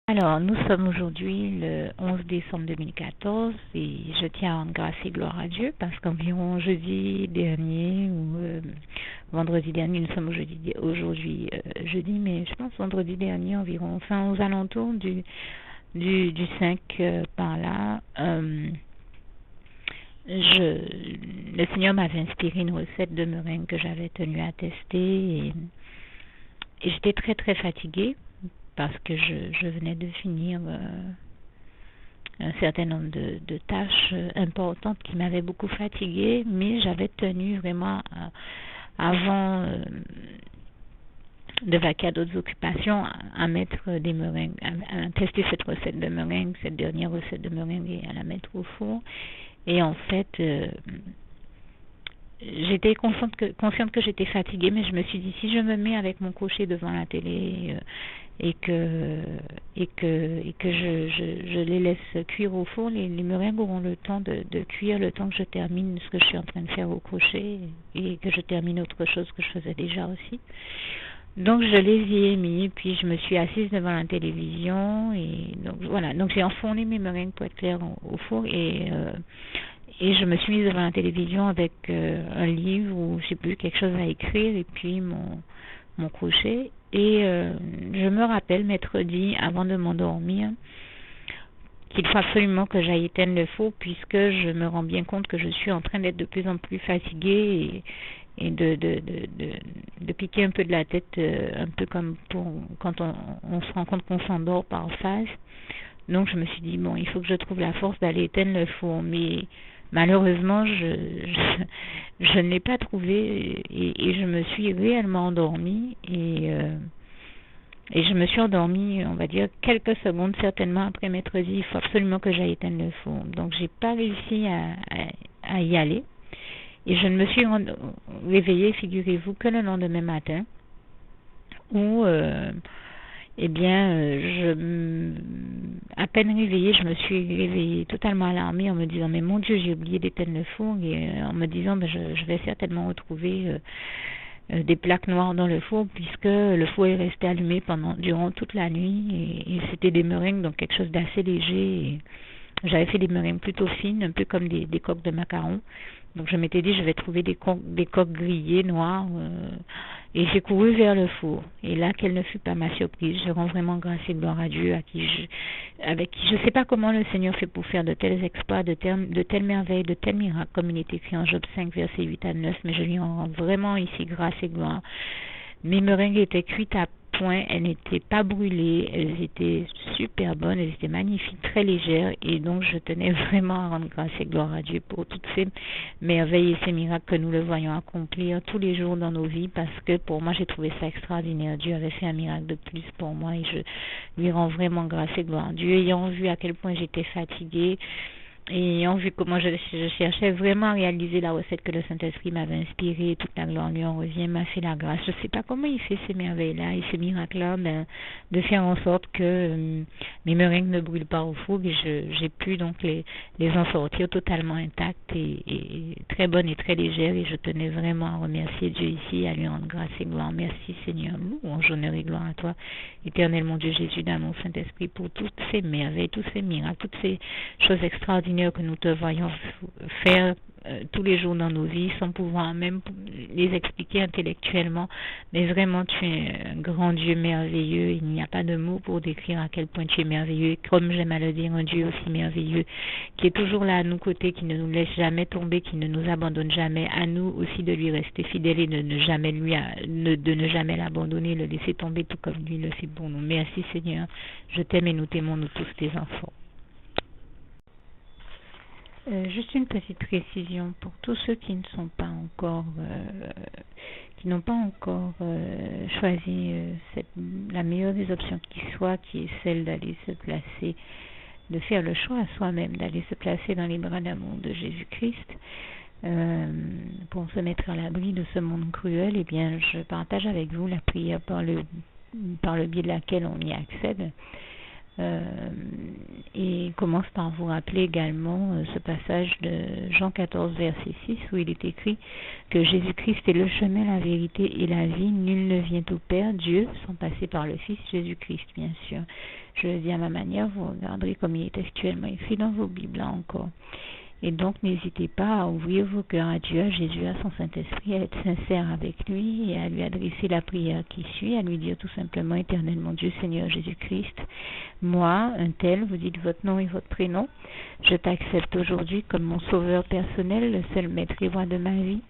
Alors, nous sommes aujourd'hui le 11 décembre 2014 et je tiens à rendre grâce et gloire à Dieu parce qu'environ jeudi dernier ou vendredi dernier, nous sommes aujourd'hui jeudi, mais je pense vendredi dernier environ, enfin aux alentours du 5 par là, le Seigneur m'avait inspiré une recette de meringue que j'avais tenu à tester et j'étais très très fatiguée parce que je venais de finir un certain nombre de tâches importantes qui m'avaient beaucoup fatiguée, mais j'avais tenu vraiment avant de vaquer à d'autres occupations à mettre des meringues, à tester cette recette de meringue, cette dernière recette de meringue et à la mettre au four. Et en fait, j'étais consciente que j'étais fatiguée, mais je me suis dit, si je me mets avec mon cocher devant la télé et que je les laisse cuire au four, les meringues auront le temps de cuire, le temps que je termine ce que je suis en train de faire au crochet et que je termine autre chose que je faisais déjà aussi. Donc je les y ai mis, puis je me suis assise devant la télévision et donc voilà. Donc j'ai enfourné mes meringues pour être clair au four et je me suis mise devant la télévision avec un livre ou je sais plus, quelque chose à écrire et puis mon crochet. Et je me rappelle m'être dit avant de m'endormir qu'il faut absolument que j'aille éteindre le four puisque je me rends bien compte que je suis en train d'être de plus en plus fatiguée et de piquer un peu de la tête, un peu comme quand on se rend compte qu'on s'endort par phase. Donc je me suis dit, bon, il faut que je trouve la force d'aller éteindre le four, mais malheureusement, je ne l'ai pas trouvé et je me suis réellement endormie et je me suis endormie, on va dire, quelques secondes certainement après m'être dit, il faut absolument que j'aille éteindre le four. Donc j'ai pas réussi à y aller et je ne me suis réveillée, figurez-vous, que le lendemain matin où à peine réveillée, je me suis réveillée totalement alarmée en me disant, mais mon Dieu, j'ai oublié d'éteindre le four et en me disant, je vais certainement retrouver des plaques noires dans le four puisque le four est resté allumé durant toute la nuit et c'était des meringues, donc quelque chose d'assez léger. J'avais fait des meringues plutôt fines, un peu comme des coques de macarons. Donc je m'étais dit, je vais trouver des coques grillées noires. Et j'ai couru vers le four. Et là, quelle ne fut pas ma surprise. Je rends vraiment grâce et gloire à Dieu, avec qui je ne sais pas comment le Seigneur fait pour faire de tels exploits, de telles merveilles, de tels miracles, comme il est écrit en Job 5, versets 8 à 9. Mais je lui en rends vraiment ici grâce et gloire. Mes meringues étaient cuites à point, elles n'étaient pas brûlées, elles étaient super bonnes, elles étaient magnifiques, très légères et donc je tenais vraiment à rendre grâce et gloire à Dieu pour toutes ces merveilles et ces miracles que nous le voyons accomplir tous les jours dans nos vies parce que pour moi j'ai trouvé ça extraordinaire. Dieu avait fait un miracle de plus pour moi et je lui rends vraiment grâce et gloire. Dieu ayant vu à quel point j'étais fatiguée, et ayant vu comment je cherchais vraiment à réaliser la recette que le Saint-Esprit m'avait inspirée, toute la gloire lui en revient, m'a fait la grâce. Je ne sais pas comment il fait ces merveilles-là et ces miracles-là, de faire en sorte que mes meringues ne brûlent pas au four et j'ai pu donc les en sortir totalement intactes et très bonnes et très légères. Et je tenais vraiment à remercier Dieu ici, à lui rendre grâce et gloire. Merci Seigneur, louange, honneur et gloire à toi, éternel mon Dieu Jésus, dans mon Saint-Esprit, pour toutes ces merveilles, tous ces miracles, toutes ces choses extraordinaires que nous te voyons faire tous les jours dans nos vies sans pouvoir même les expliquer intellectuellement, mais vraiment tu es un grand Dieu merveilleux, il n'y a pas de mots pour décrire à quel point tu es merveilleux et comme j'aime à le dire, un Dieu aussi merveilleux qui est toujours là à nos côtés, qui ne nous laisse jamais tomber, qui ne nous abandonne jamais, à nous aussi de lui rester fidèles et de ne jamais l'abandonner, le laisser tomber tout comme lui le fait pour nous. Merci Seigneur, je t'aime et nous t'aimons, nous tous tes enfants. Juste une petite précision pour tous ceux qui ne sont pas encore, qui n'ont pas encore choisi la meilleure des options qui soit, qui est celle d'aller se placer, de faire le choix à soi-même, d'aller se placer dans les bras d'amour de Jésus-Christ, pour se mettre à l'abri de ce monde cruel. Eh bien, je partage avec vous la prière par le biais de laquelle on y accède. Euh, et commence par vous rappeler également ce passage de Jean 14, verset 6, où il est écrit que Jésus-Christ est le chemin, la vérité et la vie. Nul ne vient au Père, Dieu, sans passer par le Fils Jésus-Christ, bien sûr. Je le dis à ma manière, vous regarderez comme il est actuellement écrit dans vos Bibles là encore. Et donc, n'hésitez pas à ouvrir vos cœurs à Dieu, à Jésus, à son Saint-Esprit, à être sincère avec lui et à lui adresser la prière qui suit, à lui dire tout simplement, Éternel mon Dieu, Seigneur Jésus-Christ, moi, un tel, vous dites votre nom et votre prénom, je t'accepte aujourd'hui comme mon sauveur personnel, le seul maître et roi de ma vie.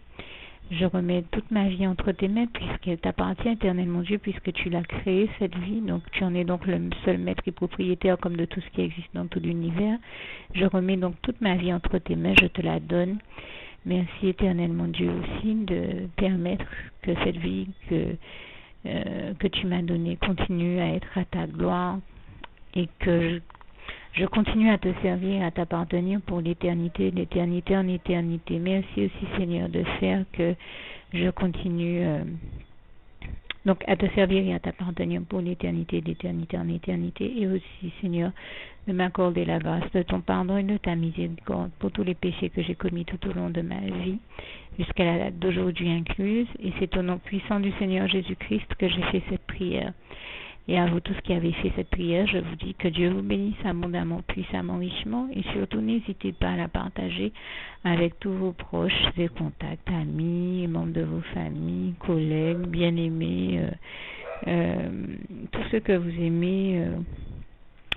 Je remets toute ma vie entre tes mains puisqu'elle t'appartient, Éternel mon Dieu, puisque tu l'as créée, cette vie. Donc tu en es donc le seul maître et propriétaire comme de tout ce qui existe dans tout l'univers. Je remets donc toute ma vie entre tes mains, je te la donne. Merci, Éternel mon Dieu, aussi de permettre que cette vie que tu m'as donnée continue à être à ta gloire et que je continue à te servir, à t'appartenir pour l'éternité, d'éternité en éternité. Merci aussi, Seigneur, de faire que je continue donc à te servir et à t'appartenir pour l'éternité, d'éternité en éternité. Et aussi, Seigneur, de m'accorder la grâce de ton pardon et de ta miséricorde pour tous les péchés que j'ai commis tout au long de ma vie, jusqu'à la date d'aujourd'hui incluse. Et c'est au nom puissant du Seigneur Jésus-Christ que j'ai fait cette prière. Et à vous tous qui avez fait cette prière, je vous dis que Dieu vous bénisse abondamment, puissamment, richement. Et surtout, n'hésitez pas à la partager avec tous vos proches et contacts, amis, membres de vos familles, collègues, bien-aimés, tous ceux que vous aimez.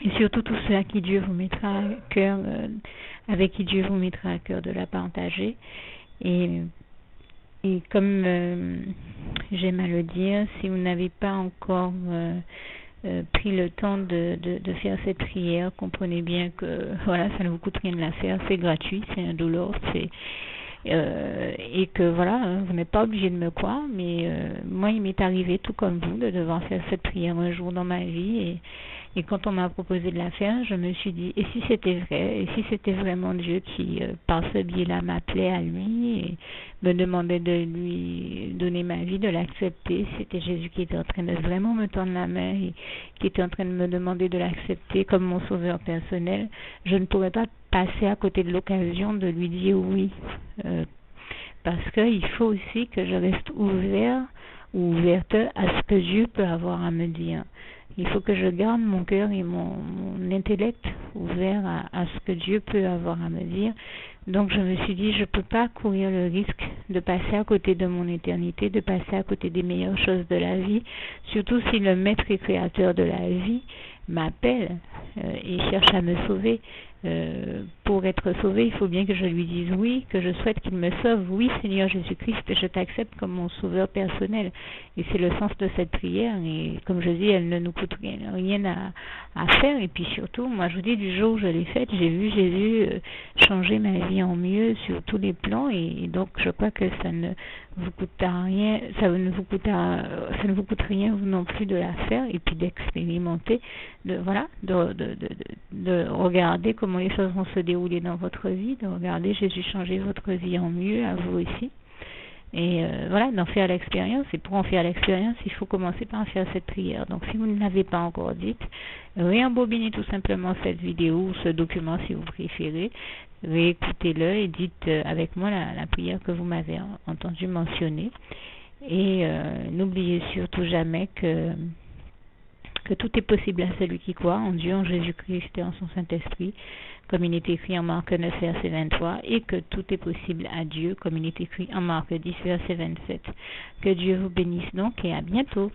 Et surtout tous ceux à qui Dieu vous mettra à cœur, avec qui Dieu vous mettra à cœur de la partager. Et comme j'aime à le dire, si vous n'avez pas encore pris le temps de faire cette prière, comprenez bien que voilà, ça ne vous coûte rien de la faire, c'est gratuit, c'est indolore, et que voilà, vous n'êtes pas obligé de me croire, mais moi il m'est arrivé tout comme vous de devoir faire cette prière un jour dans ma vie, et quand on m'a proposé de la faire, je me suis dit, et si c'était vrai, et si c'était vraiment Dieu qui, par ce biais-là, m'appelait à lui et me demandait de lui donner ma vie, de l'accepter, c'était Jésus qui était en train de vraiment me tendre la main et qui était en train de me demander de l'accepter comme mon sauveur personnel, je ne pourrais pas passer à côté de l'occasion de lui dire oui, parce qu'il faut aussi que je reste ouvert ou ouverte à ce que Dieu peut avoir à me dire. Il faut que je garde mon cœur et mon intellect ouvert à ce que Dieu peut avoir à me dire. Donc je me suis dit, je ne peux pas courir le risque de passer à côté de mon éternité, de passer à côté des meilleures choses de la vie, surtout si le maître et créateur de la vie m'appelle et cherche à me sauver. Pour être sauvé, il faut bien que je lui dise oui, que je souhaite qu'il me sauve. Oui, Seigneur Jésus-Christ, je t'accepte comme mon sauveur personnel. Et c'est le sens de cette prière. Et comme je dis, elle ne nous coûte rien à faire. Et puis surtout, moi je vous dis, du jour où je l'ai faite, j'ai vu Jésus changer ma vie en mieux sur tous les plans. Et donc je crois que ça ne vous coûte rien, ça ne vous coûte rien vous non plus de la faire et puis d'expérimenter, de regarder comment les choses vont se dérouler dans votre vie, de regarder Jésus changer votre vie en mieux, à vous aussi. Et voilà, d'en faire l'expérience. Et pour en faire l'expérience, il faut commencer par faire cette prière. Donc si vous ne l'avez pas encore dite, réembobinez tout simplement cette vidéo ou ce document si vous préférez, réécoutez-le et dites avec moi la prière que vous m'avez entendu mentionner. Et n'oubliez surtout jamais que tout est possible à celui qui croit en Dieu, en Jésus-Christ et en son Saint-Esprit, comme il est écrit en Marc 9, verset 23, et que tout est possible à Dieu, comme il est écrit en Marc 10, verset 27. Que Dieu vous bénisse donc et à bientôt.